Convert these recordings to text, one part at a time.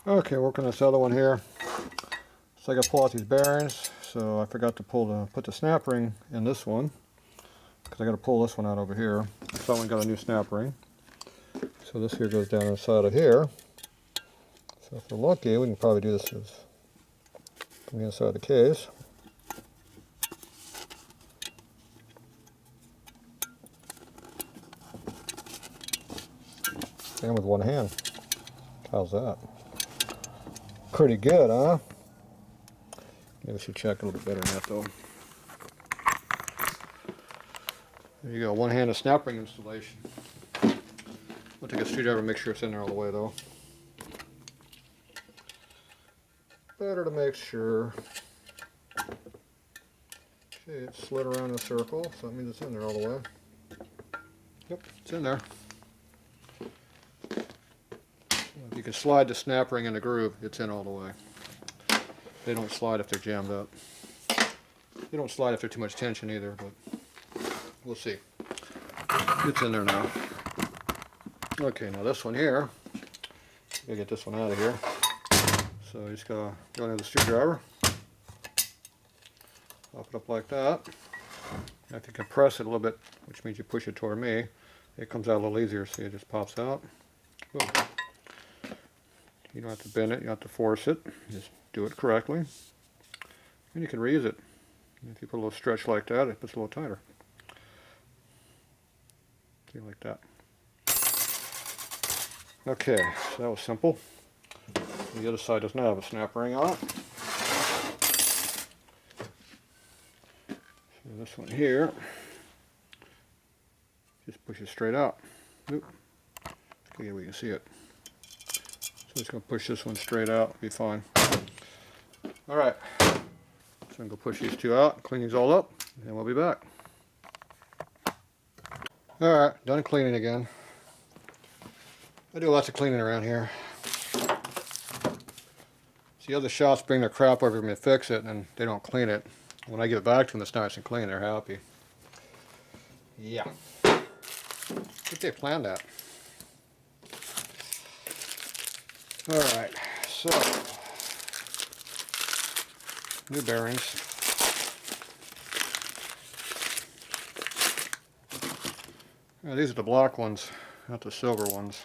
Okay, working on this other one here. So I got to pull out these bearings. So I forgot to put the snap ring in this one because I got to pull this one out over here. So I got a new snap ring. So this here goes down inside of here. So if we're lucky, we can probably do this as from the inside of the case. And with one hand. How's that? Pretty good, huh? Maybe we should check a little bit better than that, though. There you go, one-handed snap ring installation. I'll take a screwdriver and make sure it's in there all the way, though. Better to make sure. Okay, it slid around in a circle, so that means it's in there all the way. Yep, it's in there. If you can slide the snap ring in the groove, it's in all the way. They don't slide if they're jammed up. They don't slide if there's too much tension either, but we'll see. It's in there now. Okay, now this one here, gotta get this one out of here. So you just gotta go into the screwdriver, pop it up like that. Now if you compress it a little bit, which means you push it toward me, it comes out a little easier. See, it just pops out. Boom. You don't have to bend it, you don't have to force it. Just do it correctly. And you can reuse it. If you put a little stretch like that, it puts a little tighter. See, like that. Okay, so that was simple. The other side doesn't have a snap ring on it. So this one here, just push it straight out. Oop. Okay, we can see it. So just going to push this one straight out, it'll be fine. Alright, so I'm going to go push these two out, clean these all up, and we'll be back. Alright, done cleaning again. I do lots of cleaning around here. See, other shops bring their crap over me to fix it, and they don't clean it. When I give it back to them, it's nice and clean, they're happy. Yeah. I think they planned that. Alright, so new bearings. These are the black ones, not the silver ones.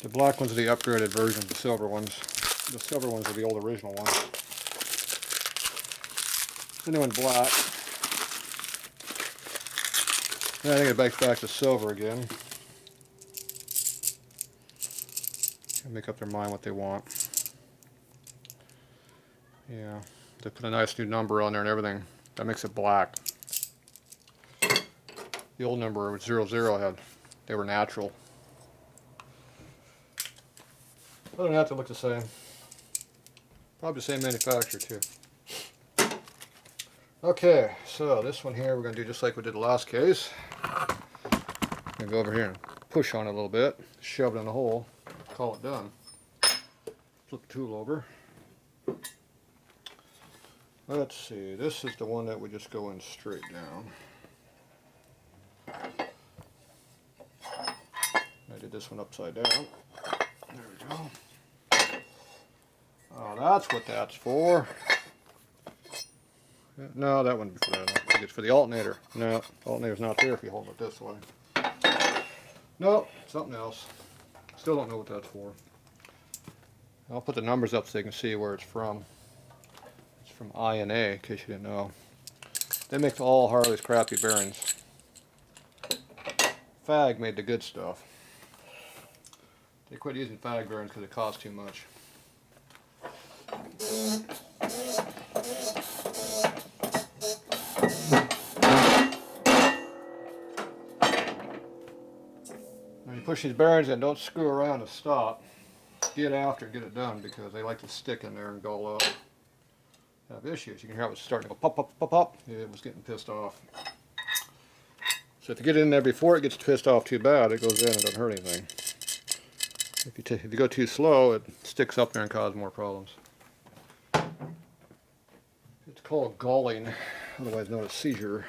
The black ones are the upgraded version of the silver ones. The silver ones are the old original ones. The new one's black. And I think it backs back to silver again. And make up their mind what they want. Yeah, they put a nice new number on there and everything. That makes it black. The old number with 00 they were natural. Other than that, they look the same. Probably the same manufacturer too. Okay, so this one here we're going to do just like we did the last case. I'm going to go over here and push on it a little bit, shove it in the hole, call it done. Flip the tool over. Let's see, this is the one that would just go in straight down. I did this one upside down. There we go. Oh, that's what that's for. No, that wouldn't be for that. I think it's for the alternator. No, the alternator's not there if you hold it this way. No, something else. Still don't know what that's for. I'll put the numbers up so you can see where it's from. It's from I&A, in case you didn't know. They make all Harley's crappy bearings. Fag made the good stuff. They quit using fag bearings because it costs too much. When you push these bearings in, don't screw around and stop. Get after and get it done because they like to stick in there and gall up. Have issues. You can hear it was starting to go pop, pop, pop, pop. It was getting pissed off. So if you get in there before it gets pissed off too bad, it goes in and doesn't hurt anything. If you go too slow, it sticks up there and causes more problems. It's called galling, otherwise known as seizure.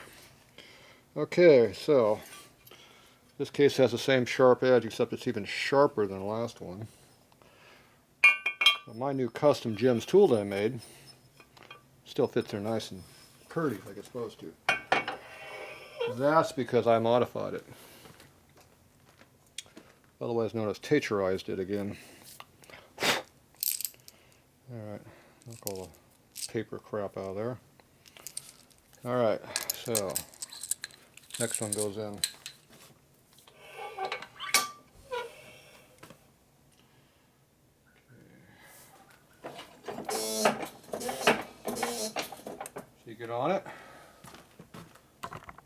Okay, so This case has the same sharp edge, except it's even sharper than the last one. Well, my new custom Jim's tool that I made still fits there nice and purty like it's supposed to. That's because I modified it. Otherwise known as Tatroized it again. Alright, knock all the paper crap out of there. Alright, so next one goes in. So you get on it.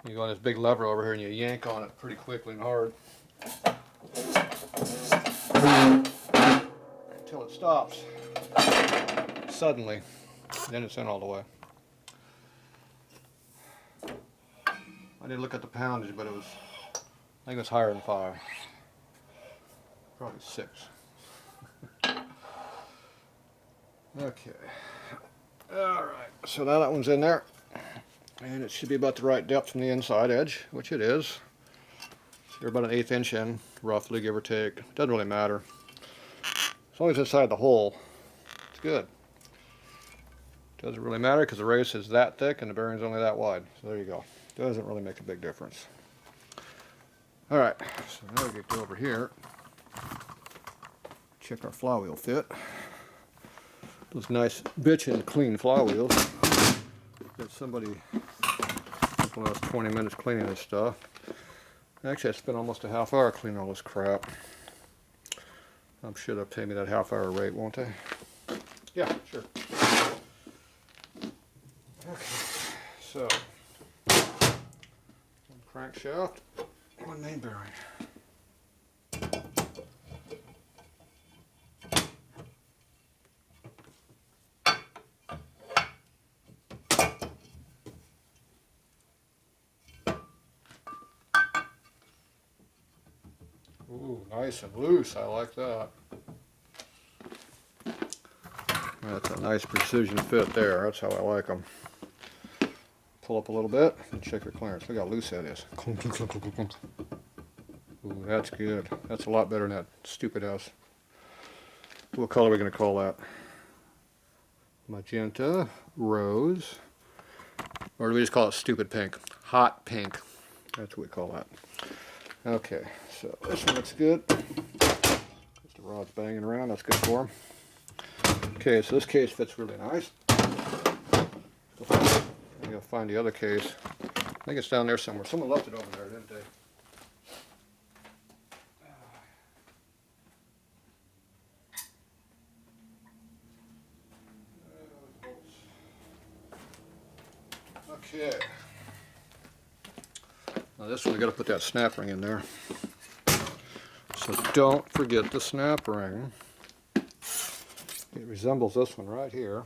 You go on this big lever over here and you yank on it pretty quickly and hard until it stops suddenly. Then it's in all the way. I didn't look at the poundage, but it was, I think it was higher than 5. Probably 6. Okay. Alright, so now that one's in there. And it should be about the right depth from the inside edge, which it is. So you're about an 1/8 inch in, roughly, give or take. Doesn't really matter. As long as it's inside the hole, it's good. Doesn't really matter because the race is that thick and the bearing's only that wide. So there you go. Doesn't really make a big difference. Alright, so now we get to over here. Check our flywheel fit. Those nice bitchin' clean flywheels. Got somebody spent the last 20 minutes cleaning this stuff. Actually, I spent almost a half hour cleaning all this crap. I'm sure they'll pay me that half-hour rate, won't they? Yeah, sure. Okay, so one crankshaft, one main bearing. Ooh, nice and loose. I like that. That's a nice precision fit there. That's how I like them. Pull up a little bit and check your clearance. Look how loose that is. Ooh, that's good. That's a lot better than that stupid ass. What color are we going to call that? Magenta, rose, or do we just call it stupid pink? Hot pink. That's what we call that. Okay, so this one looks good. Just the rod's banging around. That's good for them. Okay, so this case fits really nice. I gotta find the other case. I think it's down there somewhere. Someone left it over there, didn't they? Okay. Now this one, we gotta put that snap ring in there. So don't forget the snap ring. It resembles this one right here.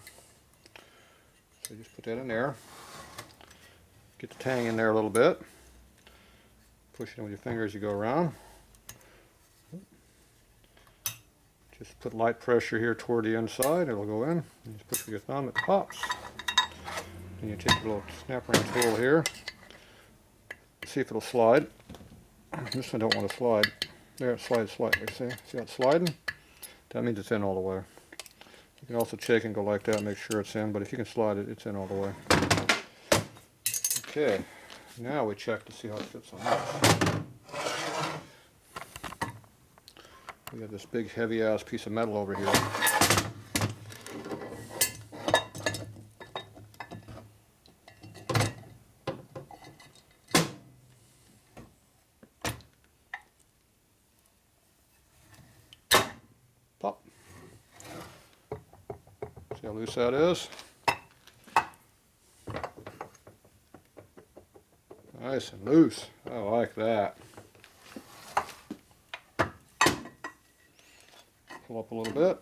So just put that in there. Get the tang in there a little bit. Push it in with your finger as you go around. Just put light pressure here toward the inside. It'll go in. You just push with your thumb, it pops. And you take your little snap ring tool here. See if it'll slide. This one don't want to slide. There, it slides slightly. See how it's sliding? That means it's in all the way. You can also check and go like that, make sure it's in, but if you can slide it, it's in all the way. Okay, now we check to see how it fits on this. We got this big heavy ass piece of metal over here. Pop. See how loose that is? Nice and loose. I like that. Pull up a little bit.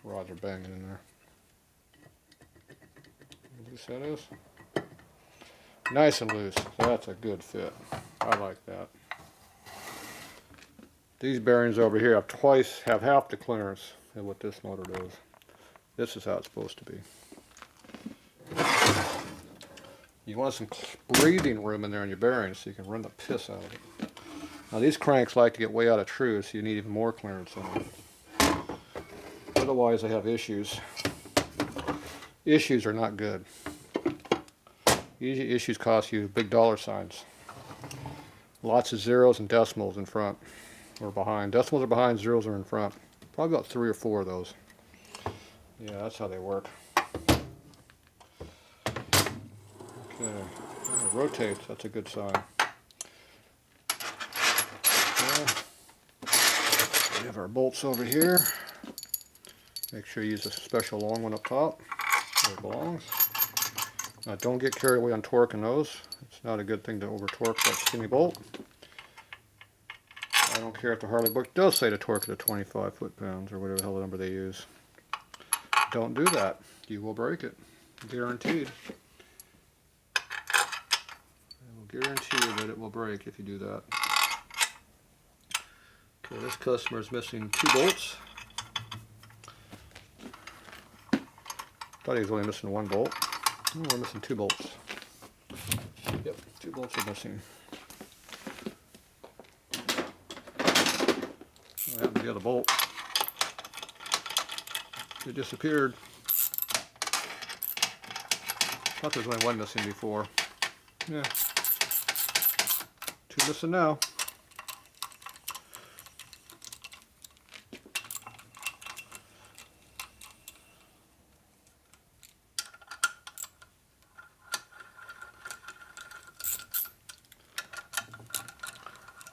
Rods are banging in there. How loose that is? Nice and loose. That's a good fit. I like that. These bearings over here have half the clearance than what this motor does. This is how it's supposed to be. You want some breathing room in there in your bearings so you can run the piss out of it. Now these cranks like to get way out of true, so you need even more clearance in them. Otherwise they have issues. Issues are not good. Issues cost you big dollar signs. Lots of zeros and decimals in front or behind. Decimals are behind, zeros are in front. Probably about 3 or 4 of those. Yeah, that's how they work. Okay, it rotates, that's a good sign. Okay. We have our bolts over here. Make sure you use a special long one up top where it belongs. Now don't get carried away on torquing those. It's not a good thing to over torque that skinny bolt. I don't care if the Harley book does say to torque it at 25 foot-pounds or whatever the hell the number they use. Don't do that. You will break it. Guaranteed. I will guarantee you that it will break if you do that. Okay, this customer is missing 2 bolts. Thought he was only missing 1 bolt. Oh, we're missing 2 bolts. Yep, 2 bolts are missing. What happened to the other bolt? It disappeared. Thought there was only 1 missing before. Yeah. 2 missing now.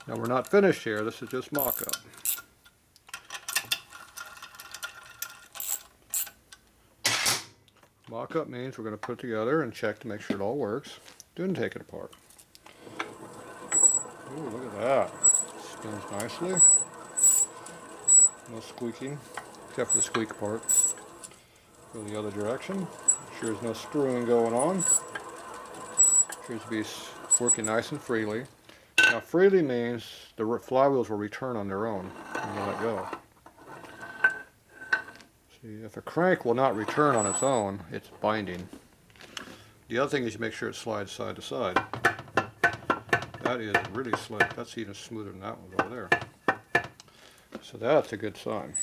Now we're not finished here, this is just mock-up. Mock-up means we're going to put it together and check to make sure it all works. Then take it apart. Ooh, look at that. Spins nicely. No squeaking, except for the squeak part. Go the other direction. Make sure there's no screwing going on. Appears to be working nice and freely. Now freely means the flywheels will return on their own when you let go. See, if a crank will not return on its own, it's binding. The other thing is you make sure it slides side to side. That is really slick. That's even smoother than that one over there. So that's a good sign.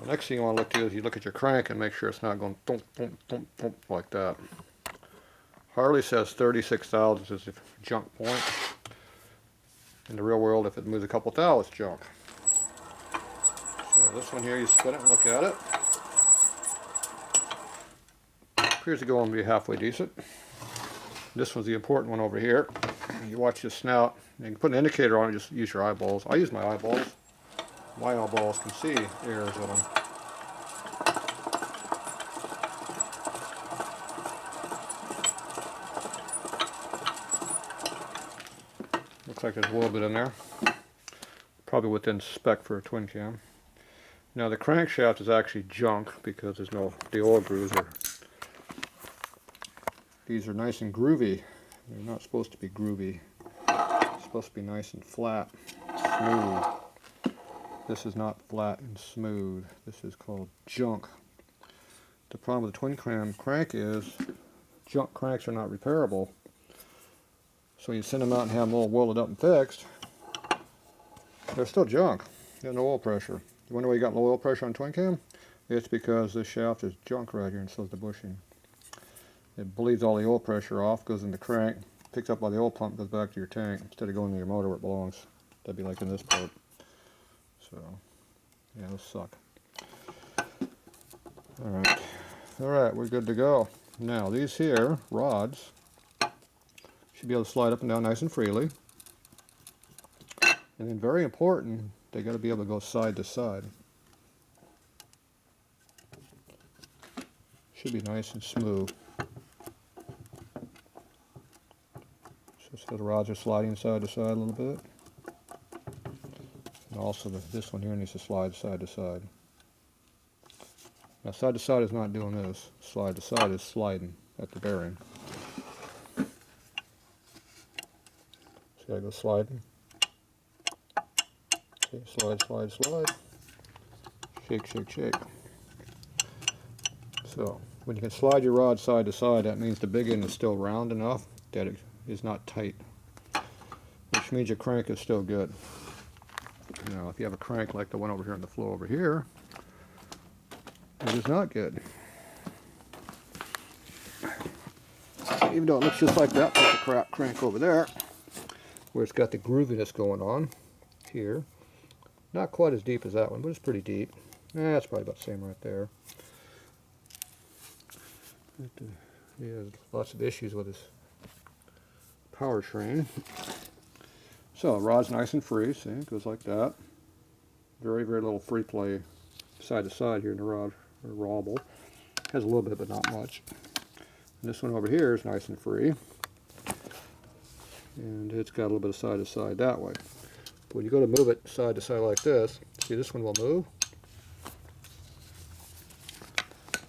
The next thing you want to look to is you look at your crank and make sure it's not going thump, thump, thump, thump like that. Harley says 36 thousandths is a junk point. In the real world, if it moves a couple thou, it's junk. So this one here, you spin it and look at it. Appears to go on to be halfway decent. This one's the important one over here. You watch this snout. You can put an indicator on it, just use your eyeballs. I use my eyeballs. My eyeballs can see errors in them. Looks like there's a little bit in there. Probably within spec for a twin cam. Now the crankshaft is actually junk because there's no, the oil grooves are, these are nice and groovy. They're not supposed to be groovy. It's supposed to be nice and flat, smooth. This is not flat and smooth. This is called junk. The problem with the twin cam crank is junk cranks are not repairable. So you send them out and have them all welded up and fixed. They're still junk. You got no oil pressure. You wonder why you got no oil pressure on twin cam? It's because this shaft is junk right here and so is the bushing. It bleeds all the oil pressure off, goes in the crank, picks up by the oil pump, goes back to your tank instead of going to your motor where it belongs. That'd be like in this part. So, yeah, those suck. Alright, we're good to go. Now, these here rods should be able to slide up and down nice and freely. And then very important, they got to be able to go side to side. Should be nice and smooth. So the rods are sliding side to side a little bit. And also this one here needs to slide side to side. Now side to side is not doing this. Slide to side is sliding at the bearing. See how it goes sliding? See, slide, slide, slide. Shake, shake, shake. So, When you can slide your rod side to side, that means the big end is still round enough that it is not tight, which means your crank is still good. Now, if you have a crank like the one over here on the floor over here, it is not good. Even though it looks just like that piece of crap crank over there, where it's got the grooviness going on here. Not quite as deep as that one, but it's pretty deep. It's probably about the same right there. He has lots of issues with his powertrain. So, rod's nice and free, see, it goes like that. Very, very little free play side to side here in the rod, or wobble. Has a little bit, but not much. And this one over here is nice and free. And it's got a little bit of side to side that way. But when you go to move it side to side like this, see this one will move.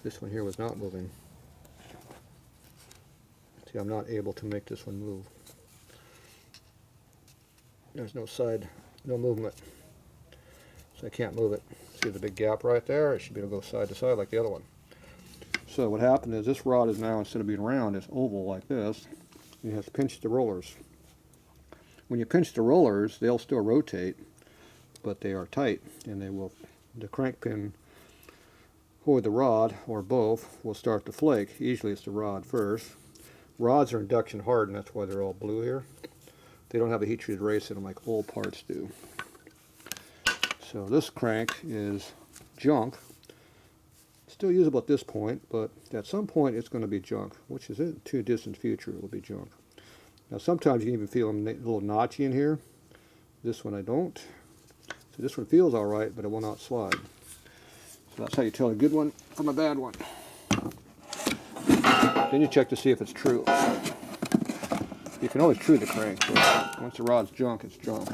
This one here was not moving. See, I'm not able to make this one move. There's no side, no movement. So I can't move it. See the big gap right there? It should be able to go side to side like the other one. So what happened is this rod is now, instead of being round, it's oval like this. You have to pinch the rollers. When you pinch the rollers, they'll still rotate, but they are tight, and they will, the crank pin or the rod, or both, will start to flake. Usually it's the rod first. Rods are induction hardened, that's why they're all blue here. They don't have a heat-treated race in them like old parts do. So this crank is junk. Still usable at this point, but at some point it's going to be junk, which is in too distant future it will be junk. Now sometimes you can even feel them a little notchy in here. This one I don't. So this one feels alright, but it will not slide. So that's how you tell a good one from a bad one. Then you check to see if it's true. You can always true the crank, but once the rod's junk, it's junk.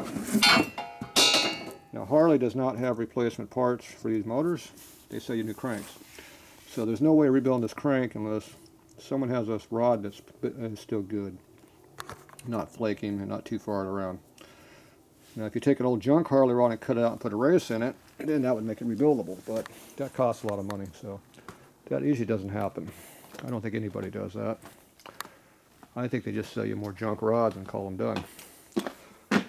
Now Harley does not have replacement parts for these motors. They sell you new cranks. So there's no way of rebuilding this crank unless someone has a rod that's still good. Not flaking and not too far around. Now if you take an old junk Harley rod and cut it out and put a race in it, then that would make it rebuildable, but that costs a lot of money, so that usually doesn't happen. I don't think anybody does that. I think they just sell you more junk rods and call them done.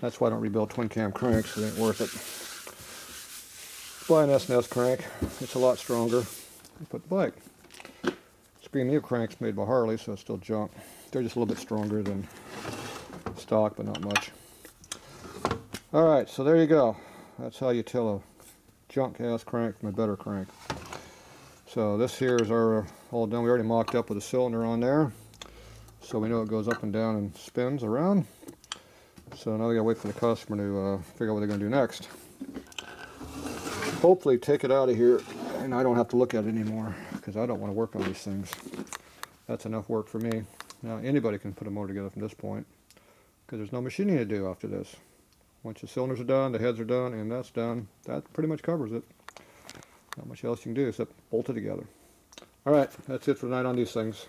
That's why I don't rebuild twin cam cranks, it ain't worth it. Buy an S&S crank, it's a lot stronger. Put the bike. Scream Neo cranks made by Harley, so it's still junk. They're just a little bit stronger than stock, but not much. Alright, so there you go. That's how you tell a junk ass crank from a better crank. So this here is our all done. We already mocked up with a cylinder on there. So we know it goes up and down and spins around. So now we gotta wait for the customer to figure out what they're gonna do next. Hopefully take it out of here and I don't have to look at it anymore because I don't want to work on these things. That's enough work for me. Now anybody can put a motor together from this point because there's no machining to do after this. Once the cylinders are done, the heads are done, and that's done, that pretty much covers it. Not much else you can do except bolt it together. Alright, that's it for tonight on these things.